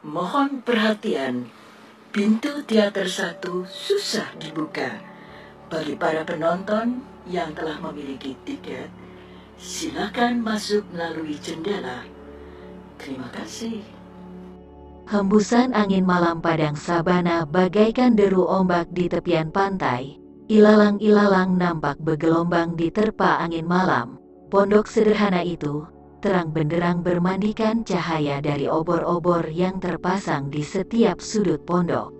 Mohon perhatian, pintu teater 1 susah dibuka. Bagi para penonton yang telah memiliki tiket, silakan masuk melalui jendela. Terima kasih. Hembusan angin malam padang sabana bagaikan deru ombak di tepian pantai. Ilalang-ilalang nampak bergelombang di terpa angin malam. Pondok sederhana itu terang benderang bermandikan cahaya dari obor-obor yang terpasang di setiap sudut pondok.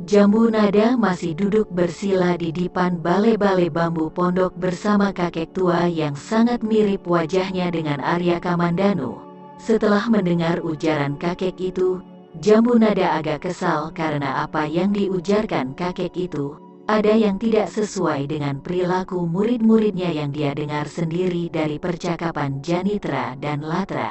Jambu Nada masih duduk bersila di depan balai-balai bambu pondok bersama kakek tua yang sangat mirip wajahnya dengan Arya Kamandanu. Setelah mendengar ujaran kakek itu, Jambu Nada agak kesal karena apa yang diujarkan kakek itu ada yang tidak sesuai dengan perilaku murid-muridnya yang dia dengar sendiri dari percakapan Janitra dan Latra.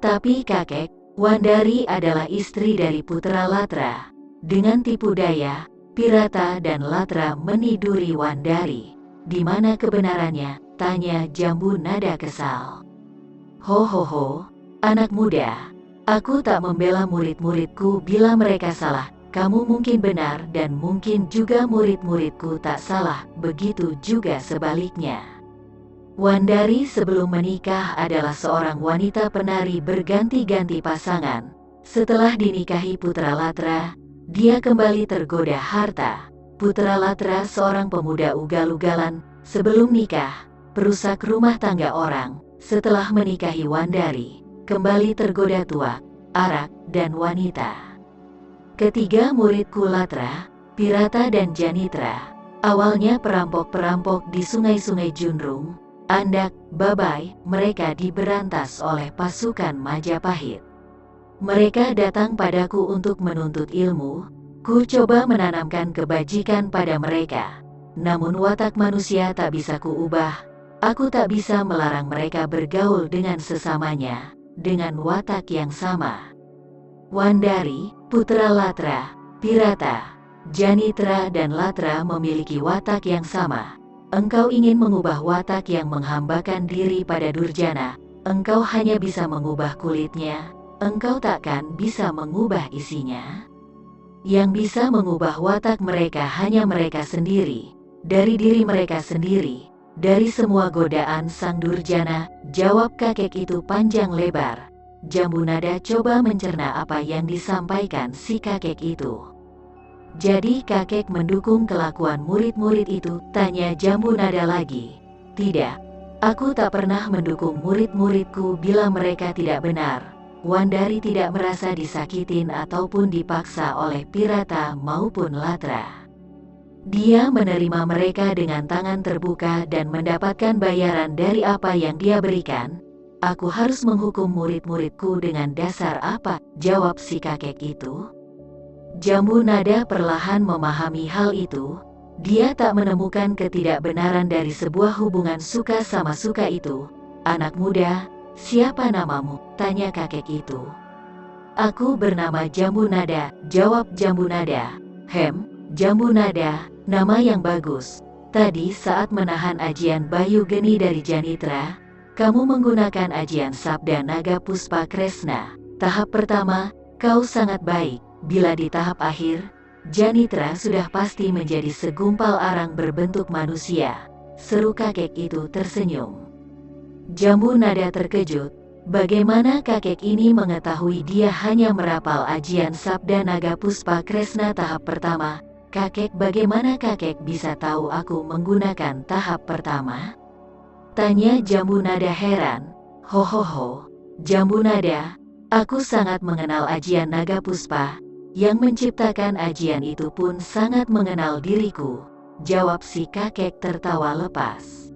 Tapi kakek, Wandari adalah istri dari putra Latra. Dengan tipu daya, Pirata dan Latra meniduri Wandari. Di mana kebenarannya? Tanya Jambu Nada kesal. Ho, anak muda. Aku tak membela murid-muridku bila mereka salah. Kamu mungkin benar dan mungkin juga murid-muridku tak salah, begitu juga sebaliknya. Wandari sebelum menikah adalah seorang wanita penari berganti-ganti pasangan. Setelah dinikahi putra Latra, dia kembali tergoda harta. Putra Latra seorang pemuda ugal-ugalan, sebelum nikah, perusak rumah tangga orang. Setelah menikahi Wandari, kembali tergoda tua, arak, dan wanita. Ketiga muridku Latra, Pirata dan Janitra, awalnya perampok-perampok di sungai-sungai Junrung, Andak, Babai, mereka diberantas oleh pasukan Majapahit. Mereka datang padaku untuk menuntut ilmu, ku coba menanamkan kebajikan pada mereka. Namun watak manusia tak bisa kuubah, aku tak bisa melarang mereka bergaul dengan sesamanya, dengan watak yang sama. Wandari, putra Latra, Pirata, Janitra dan Latra memiliki watak yang sama. Engkau ingin mengubah watak yang menghambakan diri pada Durjana, engkau hanya bisa mengubah kulitnya, engkau takkan bisa mengubah isinya. Yang bisa mengubah watak mereka hanya mereka sendiri, dari diri mereka sendiri, dari semua godaan sang Durjana, jawab kakek itu panjang lebar. Jambu Nada coba mencerna apa yang disampaikan si kakek itu. Jadi kakek mendukung kelakuan murid-murid itu? Tanya Jambu Nada lagi. Tidak, aku tak pernah mendukung murid-muridku bila mereka tidak benar. Wandari tidak merasa disakitin ataupun dipaksa oleh Pirata maupun Latra. Dia menerima mereka dengan tangan terbuka dan mendapatkan bayaran dari apa yang dia berikan. Aku harus menghukum murid-muridku dengan dasar apa? Jawab si kakek itu. Jambu Nada perlahan memahami hal itu. Dia tak menemukan ketidakbenaran dari sebuah hubungan suka sama suka itu. Anak muda, siapa namamu? Tanya kakek itu. Aku bernama Jambu Nada, jawab Jambu Nada. Jambu Nada, nama yang bagus. Tadi saat menahan ajian Bayu Geni dari Janitra, kamu menggunakan ajian Sabda Naga Puspa Kresna. Tahap pertama, kau sangat baik. Bila di tahap akhir, Janitra sudah pasti menjadi segumpal arang berbentuk manusia. Seru kakek itu tersenyum. Jambu Nada terkejut. Bagaimana kakek ini mengetahui dia hanya merapal ajian Sabda Naga Puspa Kresna tahap pertama? Kakek, bagaimana kakek bisa tahu aku menggunakan tahap pertama? Tanya Jambu Nada heran. Ho, Jambu Nada, aku sangat mengenal ajian Naga Puspa. Yang menciptakan ajian itu pun sangat mengenal diriku. Jawab si kakek tertawa lepas.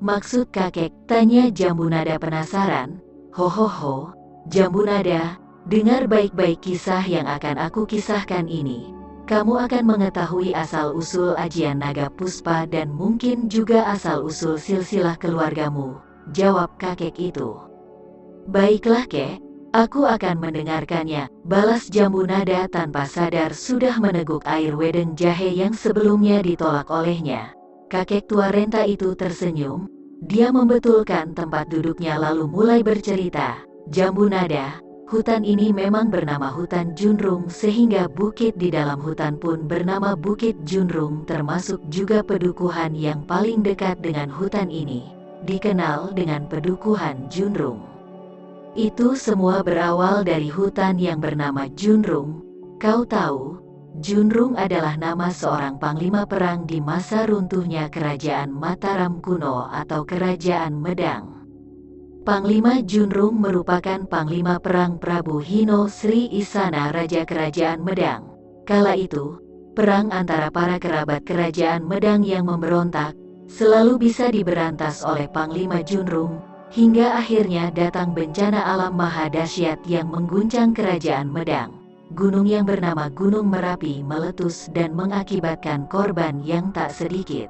Maksud kakek? Tanya Jambu Nada penasaran. Ho, Jambu Nada, dengar baik-baik kisah yang akan aku kisahkan ini. Kamu akan mengetahui asal-usul ajian Naga Puspa dan mungkin juga asal-usul silsilah keluargamu, jawab kakek itu. Baiklah kek, aku akan mendengarkannya, balas Jambu Nada tanpa sadar sudah meneguk air wedeng jahe yang sebelumnya ditolak olehnya. Kakek tua renta itu tersenyum, dia membetulkan tempat duduknya lalu mulai bercerita. Jambu Nada, Hutan ini memang bernama hutan Junrung sehingga bukit di dalam hutan pun bernama Bukit Junrung, termasuk juga pedukuhan yang paling dekat dengan hutan ini, dikenal dengan pedukuhan Junrung. Itu semua berawal dari hutan yang bernama Junrung. Kau tahu, Junrung adalah nama seorang panglima perang di masa runtuhnya Kerajaan Mataram kuno atau Kerajaan Medang. Panglima Junrung merupakan panglima perang Prabu Hino Sri Isana, Raja Kerajaan Medang. Kala itu, perang antara para kerabat Kerajaan Medang yang memberontak selalu bisa diberantas oleh Panglima Junrung, hingga akhirnya datang bencana alam maha dahsyat yang mengguncang Kerajaan Medang. Gunung yang bernama Gunung Merapi meletus dan mengakibatkan korban yang tak sedikit.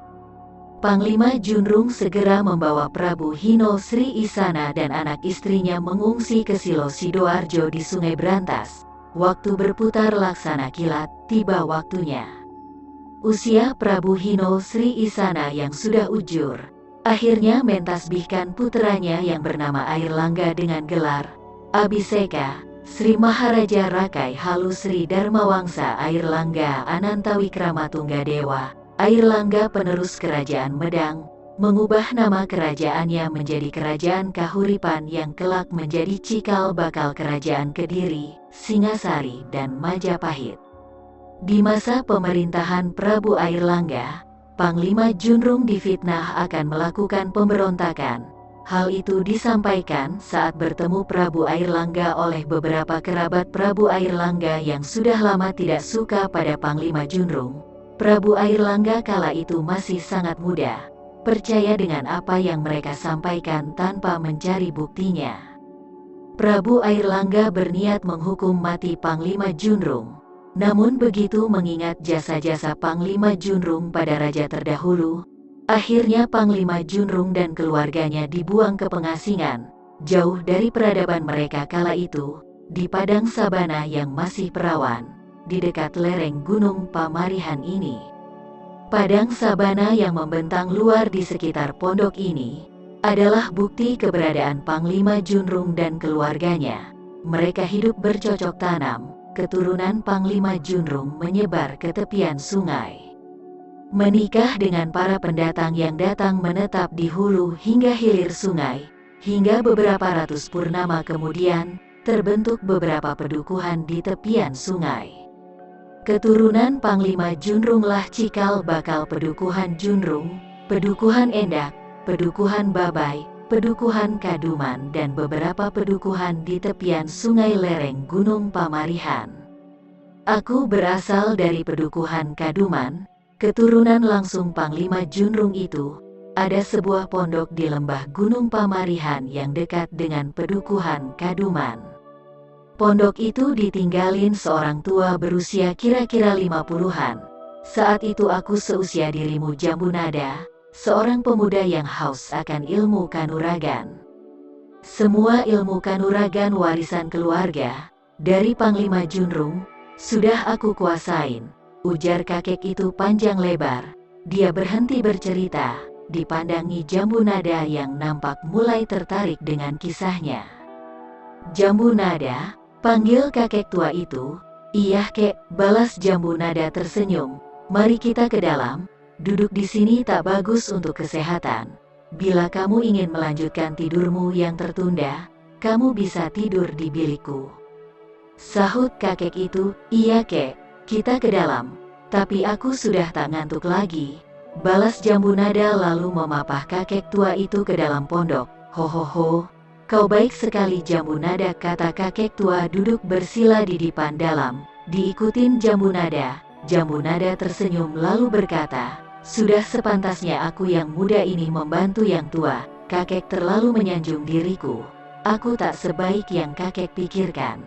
Panglima Junrung segera membawa Prabu Hino Sri Isana dan anak istrinya mengungsi ke Silo Sidoarjo di Sungai Brantas. Waktu berputar laksana kilat, tiba waktunya. Usia Prabu Hino Sri Isana yang sudah ujur, akhirnya mentasbihkan puteranya yang bernama Airlangga dengan gelar Abhiseka, Sri Maharaja Rakai Halu Sri Dharmawangsa Airlangga Anantawikramatunggadewa, Airlangga penerus Kerajaan Medang, mengubah nama kerajaannya menjadi Kerajaan Kahuripan yang kelak menjadi cikal bakal Kerajaan Kediri, Singasari, dan Majapahit. Di masa pemerintahan Prabu Airlangga, Panglima Junrung difitnah akan melakukan pemberontakan. Hal itu disampaikan saat bertemu Prabu Airlangga oleh beberapa kerabat Prabu Airlangga yang sudah lama tidak suka pada Panglima Junrung. Prabu Airlangga kala itu masih sangat muda, percaya dengan apa yang mereka sampaikan tanpa mencari buktinya. Prabu Airlangga berniat menghukum mati Panglima Junrung. Namun begitu mengingat jasa-jasa Panglima Junrung pada raja terdahulu, akhirnya Panglima Junrung dan keluarganya dibuang ke pengasingan, jauh dari peradaban mereka kala itu, di padang sabana yang masih perawan di dekat lereng Gunung Pamarihan ini. Padang sabana yang membentang luar di sekitar pondok ini adalah bukti keberadaan Panglima Junrung dan keluarganya. Mereka hidup bercocok tanam, keturunan Panglima Junrung menyebar ke tepian sungai. Menikah dengan para pendatang yang datang menetap di hulu hingga hilir sungai, hingga beberapa ratus purnama kemudian, terbentuk beberapa pedukuhan di tepian sungai. Keturunan Panglima Junrunglah cikal bakal pedukuhan Junrung, pedukuhan Endak, pedukuhan Babai, pedukuhan Kaduman dan beberapa pedukuhan di tepian sungai lereng Gunung Pamarihan. Aku berasal dari pedukuhan Kaduman, keturunan langsung Panglima Junrung itu. Ada sebuah pondok di lembah Gunung Pamarihan yang dekat dengan pedukuhan Kaduman. Pondok itu ditinggalin seorang tua berusia kira-kira 50-an. Saat itu aku seusia dirimu Jambunada, seorang pemuda yang haus akan ilmu kanuragan. Semua ilmu kanuragan warisan keluarga, dari Panglima Junrung, sudah aku kuasain, ujar kakek itu panjang lebar. Dia berhenti bercerita, dipandangi Jambunada yang nampak mulai tertarik dengan kisahnya. Jambunada, panggil kakek tua itu. Iya kek, balas Jambunada tersenyum. Mari kita ke dalam, duduk di sini tak bagus untuk kesehatan. Bila kamu ingin melanjutkan tidurmu yang tertunda, kamu bisa tidur di bilikku. Sahut kakek itu, iya kek, kita ke dalam. Tapi aku sudah tak ngantuk lagi. Balas Jambunada lalu memapah kakek tua itu ke dalam pondok. Hohoho. Kau baik sekali Jambunada, kata kakek tua duduk bersila di dipan dalam. Diikutin Jambunada. Jambunada tersenyum lalu berkata, sudah sepantasnya aku yang muda ini membantu yang tua. Kakek terlalu menyanjung diriku. Aku tak sebaik yang kakek pikirkan.